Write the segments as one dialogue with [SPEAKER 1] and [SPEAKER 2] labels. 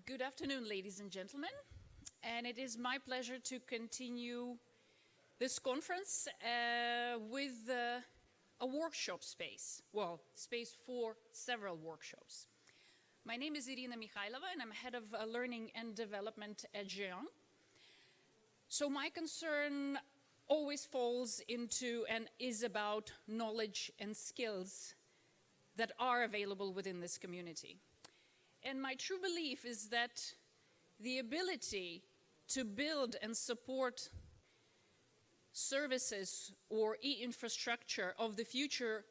[SPEAKER 1] Good afternoon, ladies and gentlemen, and it is my pleasure to continue this conference with a workshop space, well, space for several workshops. My name is Irina Mikhailova, and I'm head of learning and development at Géant. So my concern always falls into and is about knowledge and skills that are available within this community. And my true belief is that the ability to build and support services or e-infrastructure of the future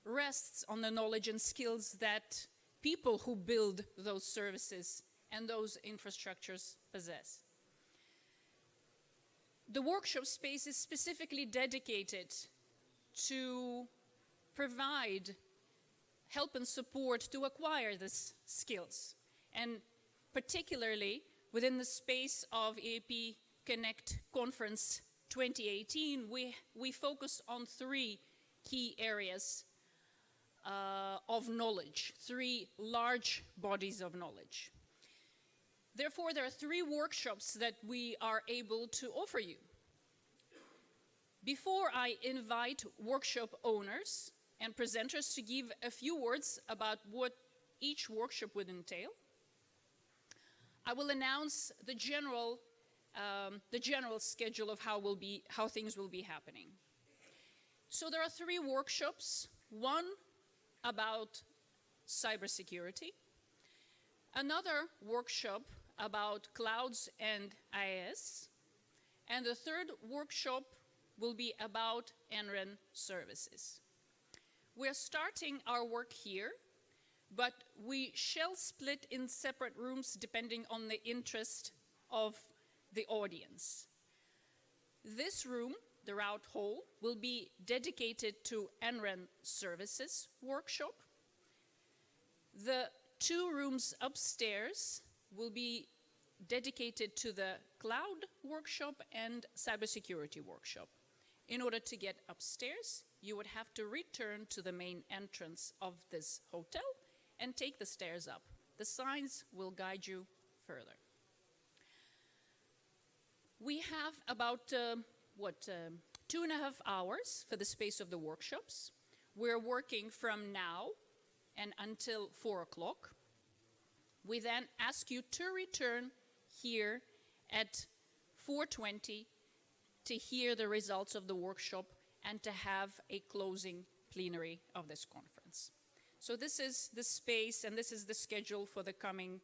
[SPEAKER 1] rests on the knowledge and skills that people who build those services and those infrastructures possess. The workshop space is specifically dedicated to provide help and support to acquire these skills. And particularly within the space of EaPEC Connect Conference 2018, we focus on three key areas of knowledge, three large bodies of knowledge. Therefore, there are three workshops that we are able to offer you. Before I invite workshop owners and presenters to give a few words about what each workshop would entail, I will announce the general schedule of how things will be happening. So there are three workshops, one about cybersecurity, another workshop about clouds and IaaS, and the third workshop will be about NREN services. We are starting our work here, but we shall split in separate rooms depending on the interest of the audience. This room, the Route Hall, will be dedicated to NREN services workshop. The two rooms upstairs will be dedicated to the cloud workshop and cybersecurity workshop. In order to get upstairs, you would have to return to the main entrance of this hotel and take the stairs up. The signs will guide you further. We have about 2.5 hours for the space of the workshops. We're working from now and until 4 o'clock. We then ask you to return here at 4:20 to hear the results of the workshop and to have a closing plenary of this conference. So this is the space and this is the schedule for the coming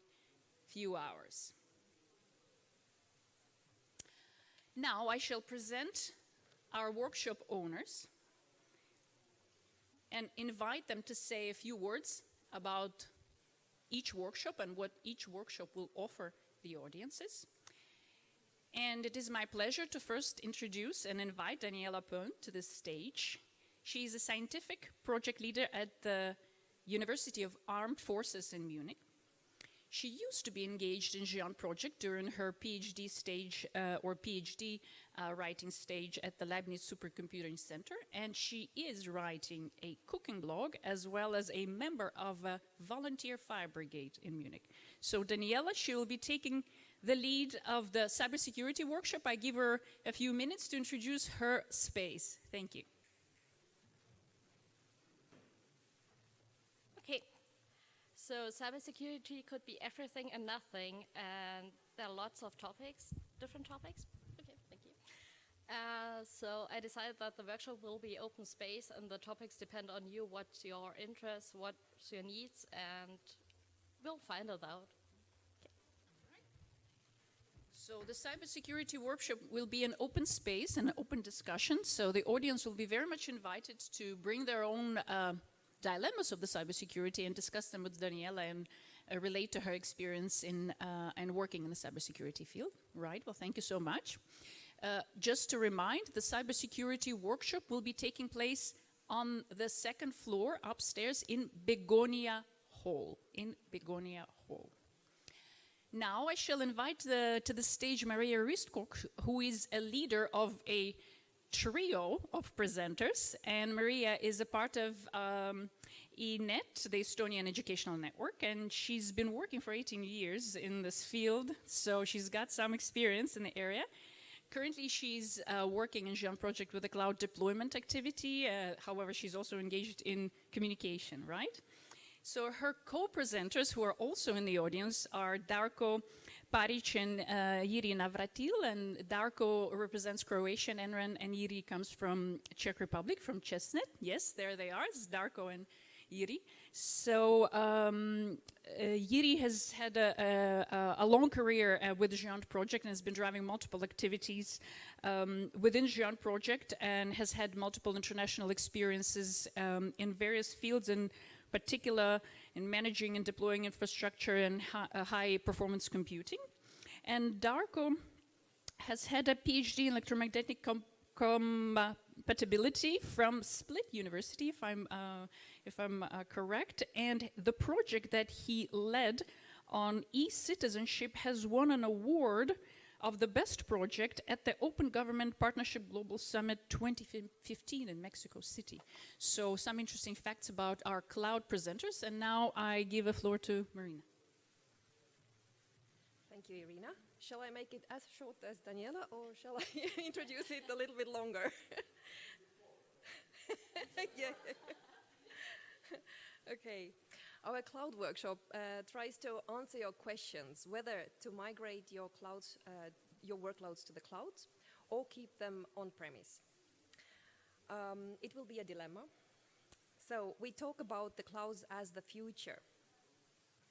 [SPEAKER 1] few hours. Now I shall present our workshop owners and invite them to say a few words about each workshop and what each workshop will offer the audiences. And it is my pleasure to first introduce and invite Daniela Pön to the stage. She is a scientific project leader at the University of Armed Forces in Munich. She used to be engaged in Géant project during her PhD stage writing stage at the Leibniz Supercomputing Center, and she is writing a cooking blog as well as a member of a volunteer fire brigade in Munich. So Daniela, she will be taking the lead of the cybersecurity workshop. I give her a few minutes to introduce her space. Thank you.
[SPEAKER 2] Okay, so cybersecurity could be everything and nothing, and there are lots of topics, different topics. Okay, thank you. So I decided that the workshop will be open space, and the topics depend on you, what's your interests, what's your needs, and we'll find it out.
[SPEAKER 1] So the cybersecurity workshop will be an open space and an open discussion. So the audience will be very much invited to bring their own dilemmas of the cybersecurity and discuss them with Daniela and relate to her experience in and working in the cybersecurity field. Right, well, thank you so much. Just to remind, the cybersecurity workshop will be taking place on the second floor upstairs in Begonia Hall. Now I shall invite to the stage Maria Ristkok, who is a leader of a trio of presenters, and Maria is a part of ENET, the Estonian Educational Network, and she's been working for 18 years in this field, so she's got some experience in the area. Currently, she's working in Jean project with a cloud deployment activity. However, she's also engaged in communication, right? So her co-presenters, who are also in the audience, are Darko Paric and Jiri Navratil. And Darko represents Croatian Enron, and Jiri comes from Czech Republic, from Česnet. Yes, there they are. It's Darko and Jiri. So Jiri has had a long career with the Jean project and has been driving multiple activities within Jean project and has had multiple international experiences in various fields, in particular in managing and deploying infrastructure and high performance computing. And Darko has had a PhD in electromagnetic compatibility from Split University, if I'm correct. And the project that he led on e-citizenship has won an award of the best project at the Open Government Partnership Global Summit 2015 in Mexico City. So some interesting facts about our cloud presenters. And now I give the floor to Marina.
[SPEAKER 3] Thank you, Irina. Shall I make it as short as Daniela, or shall I introduce it a little bit longer? Yeah. Okay. Our cloud workshop tries to answer your questions, whether to migrate your clouds, your workloads to the clouds, or keep them on-premise. It will be a dilemma. So we talk about the clouds as the future,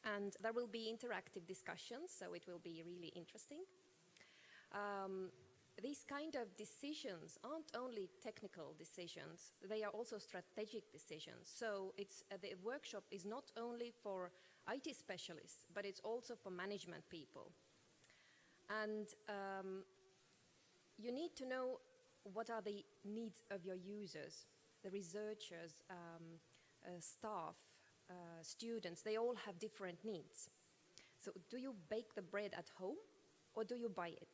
[SPEAKER 3] and there will be interactive discussions, so it will be really interesting. These kind of decisions aren't only technical decisions, they are also strategic decisions. So it's, the workshop is not only for IT specialists, but it's also for management people. And you need to know what are the needs of your users, the researchers, staff, students. They all have different needs. So do you bake the bread at home, or do you buy it?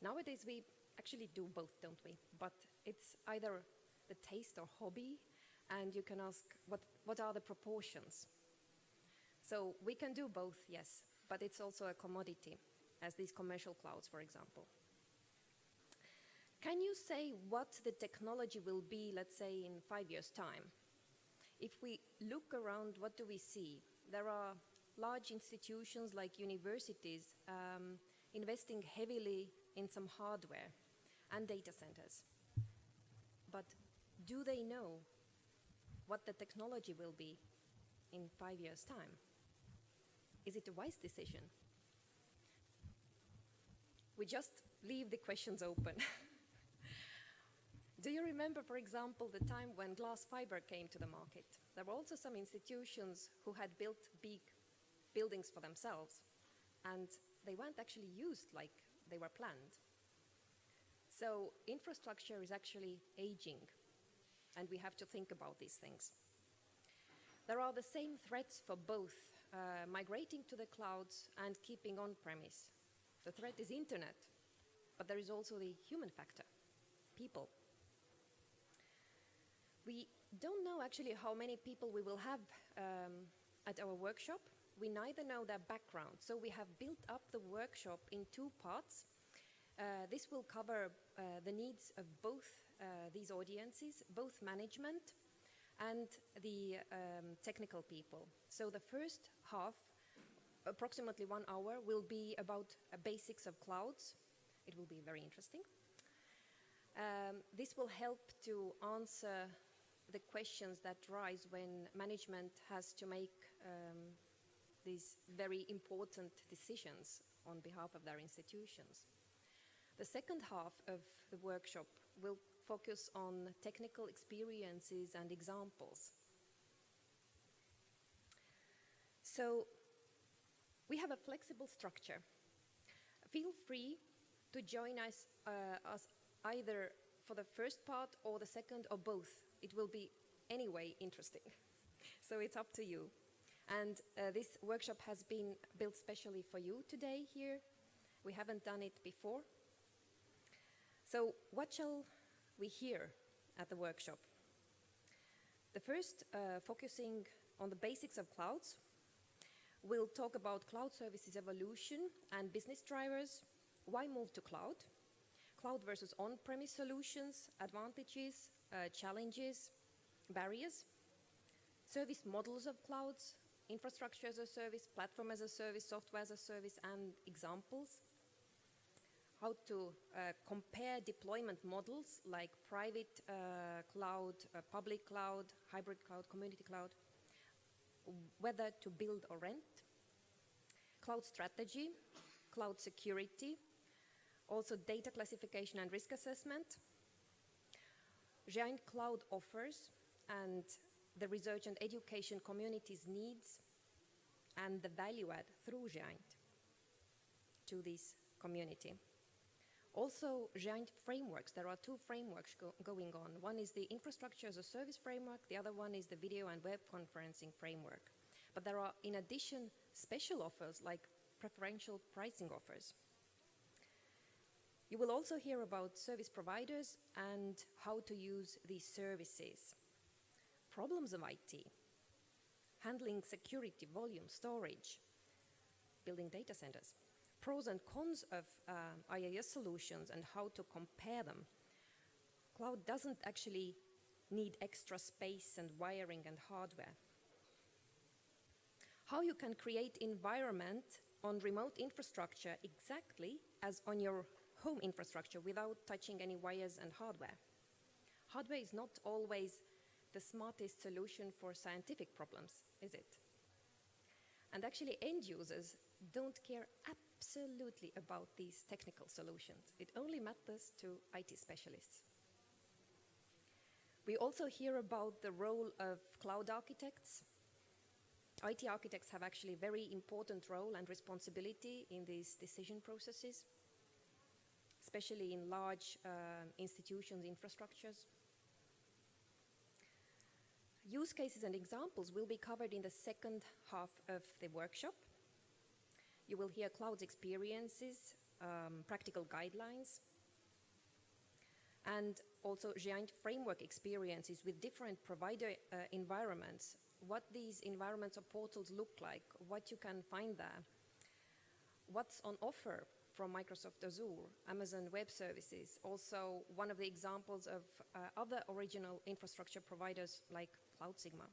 [SPEAKER 3] Nowadays we actually do both, don't we? But it's either the taste or hobby, and you can ask what are the proportions? So we can do both, yes, but it's also a commodity, as these commercial clouds, for example. Can you say what the technology will be, let's say, in 5 years' time? If we look around, what do we see? There are large institutions like universities investing heavily in some hardware and data centers. But do they know what the technology will be in 5 years' time? Is it a wise decision? We just leave the questions open. Do you remember, for example, the time when glass fiber came to the market? There were also some institutions who had built big buildings for themselves, and they weren't actually used like they were planned. So infrastructure is actually aging, and we have to think about these things. There are the same threats for both migrating to the clouds and keeping on-premise. The threat is internet, but there is also the human factor, people. We don't know actually how many people we will have at our workshop. We neither know their background, so we have built up the workshop in 2 parts. This will cover the needs of both these audiences, both management and the technical people. So the first half, approximately 1 hour, will be about basics of clouds. It will be very interesting. This will help to answer the questions that rise when management has to make these very important decisions on behalf of their institutions. The second half of the workshop will focus on technical experiences and examples. So we have a flexible structure. Feel free to join us either for the first part or the second or both. It will be anyway interesting. So it's up to you. And this workshop has been built specially for you today here. We haven't done it before. So what shall we hear at the workshop? The first, focusing on the basics of clouds. We'll talk about cloud services evolution and business drivers. Why move to cloud? Cloud versus on-premise solutions, advantages, challenges, barriers. Service models of clouds, infrastructure as a service, platform as a service, software as a service, and examples. How to compare deployment models like private cloud, public cloud, hybrid cloud, community cloud, whether to build or rent. Cloud strategy, cloud security, also data classification and risk assessment. Giant cloud offers and the research and education community's needs and the value add through Giant to this community. Also, Giant frameworks. There are two frameworks going on. One is the infrastructure as a service framework, the other one is the video and web conferencing framework. But there are, in addition, special offers like preferential pricing offers. You will also hear about service providers and how to use these services. Problems of IT, handling security, volume, storage, building data centers. Pros and cons of IaaS solutions and how to compare them. Cloud doesn't actually need extra space and wiring and hardware. How you can create environment on remote infrastructure exactly as on your home infrastructure without touching any wires and hardware. Hardware is not always the smartest solution for scientific problems, is it? And actually end users don't care absolutely about these technical solutions. It only matters to IT specialists. We also hear about the role of cloud architects. IT architects have actually a very important role and responsibility in these decision processes, especially in large institutions, infrastructures. Use cases and examples will be covered in the second half of the workshop. You will hear cloud experiences, practical guidelines, and also Giant framework experiences with different provider environments, what these environments or portals look like, what you can find there, what's on offer from Microsoft Azure, Amazon Web Services, also one of the examples of other original infrastructure providers like Cloud Sigma.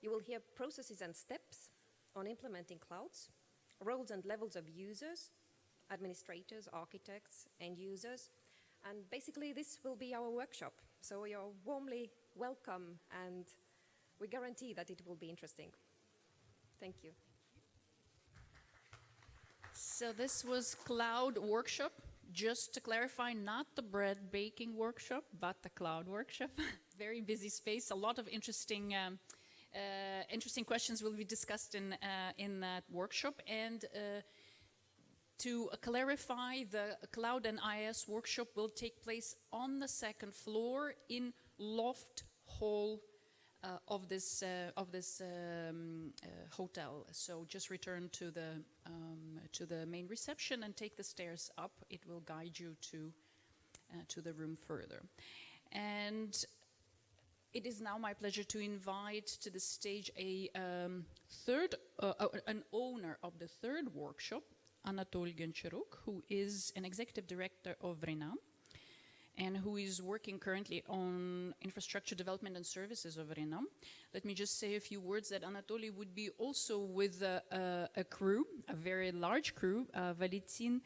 [SPEAKER 3] You will hear processes and steps on implementing clouds, roles and levels of users, administrators, architects, end users, and basically this will be our workshop. So you're warmly welcome and we guarantee that it will be interesting. Thank you.
[SPEAKER 1] So this was cloud workshop. Just to clarify, not the bread baking workshop, but the cloud workshop. Very busy space. A lot of interesting questions will be discussed in that workshop. And to clarify, the cloud and IaaS workshop will take place on the second floor in loft hall of this hotel. So just return to the main reception and take the stairs up. It will guide you to the room further. And it is now my pleasure to invite to the stage an owner of the third workshop, Anatoly Goncharuk, who is an executive director of Renam, and who is working currently on infrastructure development and services of Renam. Let me just say a few words that Anatoly would be also with a crew, a very large crew, Valentin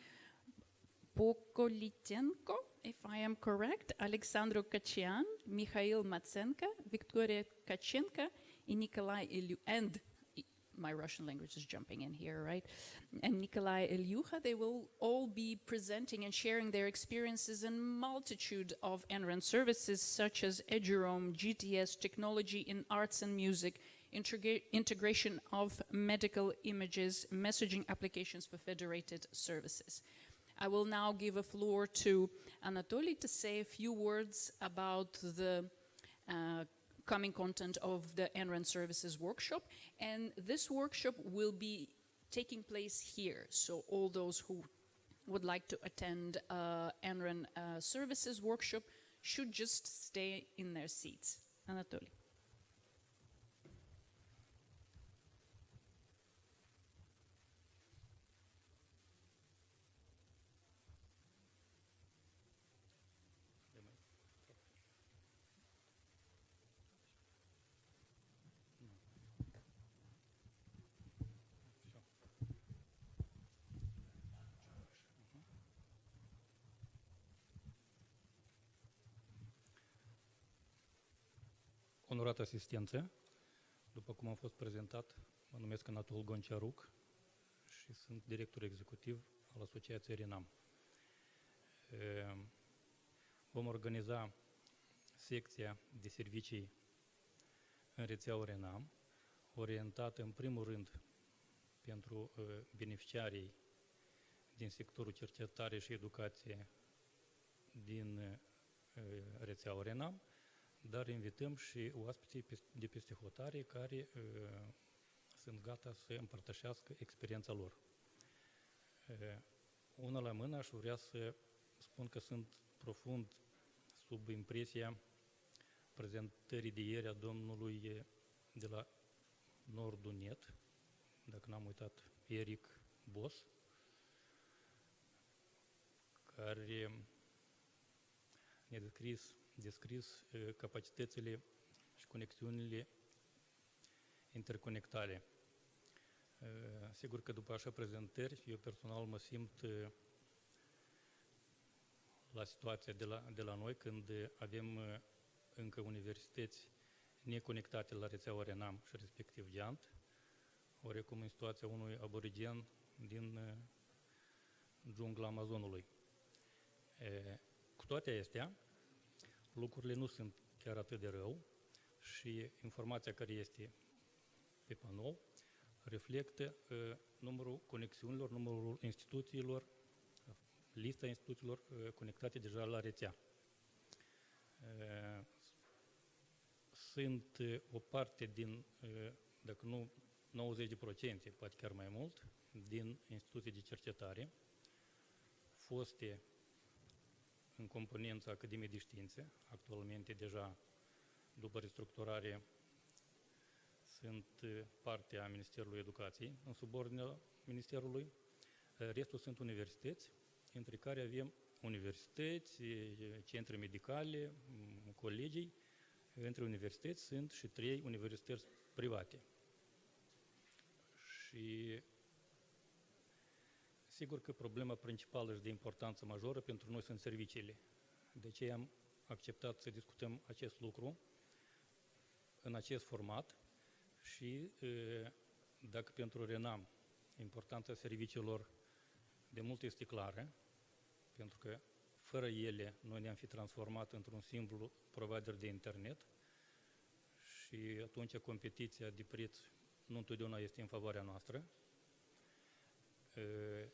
[SPEAKER 1] Pokolitenko, if I am correct, Alexandru Kachian, Mikhail Matsenko, Victoria Kachenko, and Nikolai Ilyu, and my Russian language is jumping in here, right? And Nikolai Ilyuha, they will all be presenting and sharing their experiences in multitude of NREN services such as Eduroam, GTS, technology in arts and music, integration of medical images, messaging applications for federated services. I will now give a floor to Anatoly to say a few words about the coming content of the NREN Services workshop. And this workshop will be taking place here. So all those who would like to attend NREN Services workshop should just stay in their seats. Anatoly.
[SPEAKER 4] Onorată asistență, după cum am fost prezentat, mă numesc Anatol Gonciaruc și sunt director executiv al Asociației RENAM. Vom organiza secția de servicii în rețeaua RENAM, orientată în primul rând pentru beneficiarii din sectorul cercetare și educație din rețeaua RENAM, dar invităm și oaspeții de peste hotare care sunt gata să împărtășească experiența lor. Una la mână aș vrea să spun că sunt profund sub impresia prezentării de ieri a domnului de la Nordunet, dacă n-am uitat, Eric Bos, care ne-a descris capacitățile și conexiunile interconectare. Sigur că după așa prezentări, eu personal mă simt la situația de la noi, când avem încă universități neconectate la rețeaua RENAM și respectiv GEANT, oarecum în situația unui aborigen din jungla Amazonului. Cu toate astea, lucrurile nu sunt chiar atât de rău și informația care este pe panou reflectă numărul conexiunilor, numărul instituțiilor, lista instituțiilor conectate deja la rețea. Sunt o parte din, dacă nu 90%, poate chiar mai mult, din instituții de cercetare, foste în componența Academiei de Științe, actualmente deja după restructurare sunt parte a Ministerului Educației, în subordinea Ministerului. Restul sunt universități, între care avem universități, centre medicale, colegii. Între universități sunt și 3 universități private. Și sigur că problema principală și de importanță majoră pentru noi sunt serviciile. De aceea am acceptat să discutăm acest lucru în acest format și dacă pentru RENAM importanța serviciilor de mult este clară, pentru că fără ele noi ne-am fi transformat într-un simplu provider de internet și atunci competiția de preț nu întotdeauna este în favoarea noastră.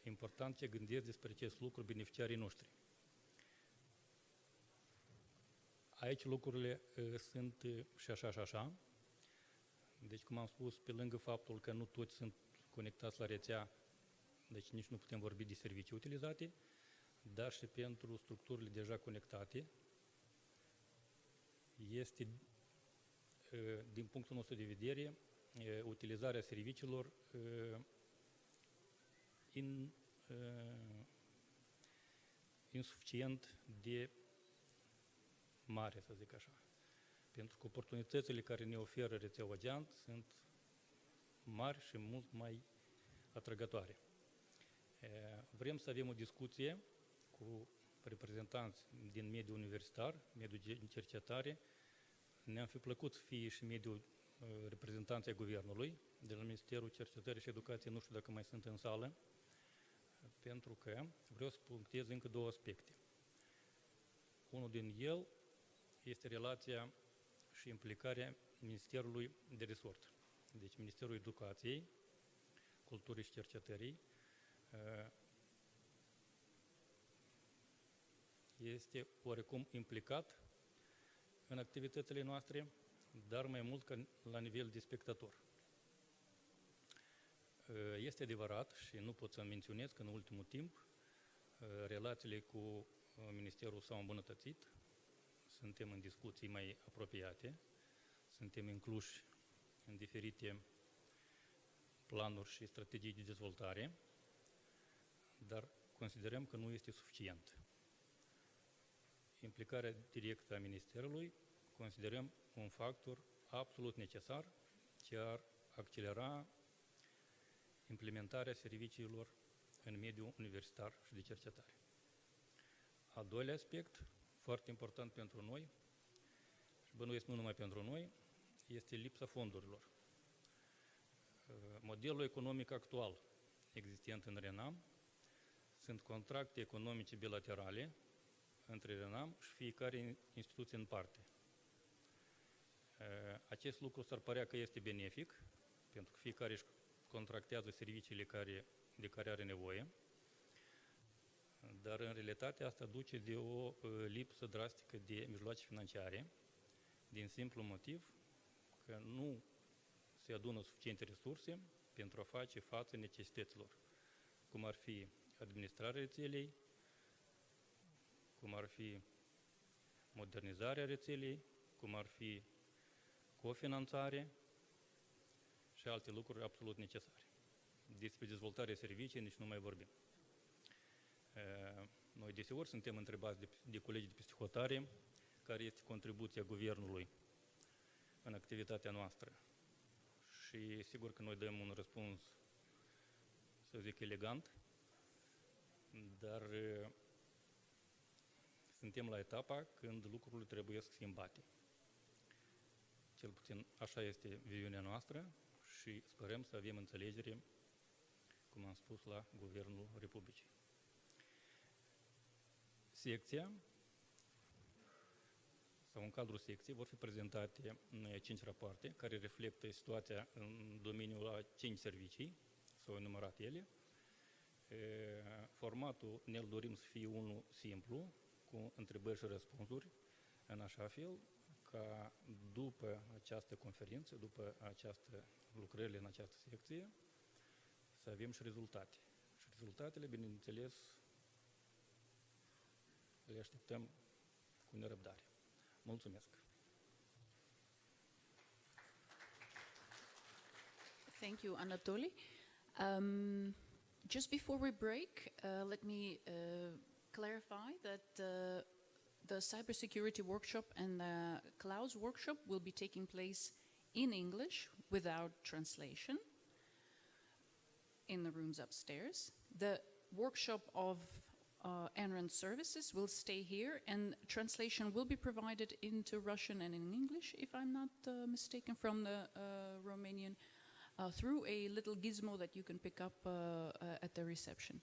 [SPEAKER 4] Important ce gândesc despre acest lucru beneficiarii noștri. Aici lucrurile sunt și așa și așa. Deci, cum am spus, pe lângă faptul că nu toți sunt conectați la rețea, deci nici nu putem vorbi de servicii utilizate, dar și pentru structurile deja conectate, este, din punctul nostru de vedere, utilizarea serviciilor insuficient de mare, să zic așa. Pentru că oportunitățile care ne oferă rețeaua GEANT sunt mari și mult mai atrăgătoare. Vrem să avem o discuție cu reprezentanți din mediul universitar, mediul de cercetare. Ne-am fi plăcut să fie și mediul reprezentanței Guvernului, de la Ministerul Cercetării și Educației, nu știu dacă mai sunt în sală, pentru că vreau să punctez încă 2 aspecte. Unul din el este relația și implicarea Ministerului de Resort. Deci Ministerul Educației, Culturii și Cercetării este oarecum implicat în activitățile noastre, dar mai mult ca la nivel de spectator. Este adevărat și nu pot să menționez că în ultimul timp relațiile cu Ministerul s-au îmbunătățit, suntem în discuții mai apropiate, suntem incluși în diferite planuri și strategii de dezvoltare, dar considerăm că nu este suficient. Implicarea directă a Ministerului considerăm un factor absolut necesar ce ar accelera implementarea serviciilor în mediul universitar și de cercetare. Al doilea aspect, foarte important pentru noi, și bănuiesc nu numai pentru noi, este lipsa fondurilor. Modelul economic actual existent în RENAM sunt contracte economice bilaterale între RENAM și fiecare instituție în parte. Acest lucru s-ar părea că este benefic, pentru că fiecare își contractează serviciile de care are nevoie, dar în realitate asta duce de o lipsă drastică de mijloace financiare, din simplu motiv că nu se adună suficiente resurse pentru a face față necesităților, cum ar fi administrarea rețelei, cum ar fi modernizarea rețelei, cum ar fi cofinanțare și alte lucruri absolut necesare. Despre dezvoltarea servicii nici nu mai vorbim. Noi deseori suntem întrebați de colegii de peste hotare care este contribuția guvernului în activitatea noastră. Și sigur că noi dăm un răspuns, să zic, elegant, dar suntem la etapa când lucrurile trebuie schimbate. Cel puțin așa este viziunea noastră și sperăm să avem înțelegere, cum am spus, la Guvernul Republicii. Secția, sau în cadrul secției, vor fi prezentate 5 rapoarte care reflectă situația în domeniul a 5 servicii, s-au enumerat ele. Formatul ne-l dorim să fie unul simplu, cu întrebări și răspunsuri, în așa fel ca după această conferință, după lucrările în această secție, să avem și rezultate. Și rezultatele, bineînțeles, le așteptăm cu nerăbdare. Mulțumesc!
[SPEAKER 1] Thank you, Anatoly. Just before we break, let me clarify that the cybersecurity workshop and the clouds workshop will be taking place in English without translation in the rooms upstairs. The workshop of Enron services will stay here, and translation will be provided into Russian and in English, if I'm not mistaken, from the Romanian, through a little gizmo that you can pick up at the reception.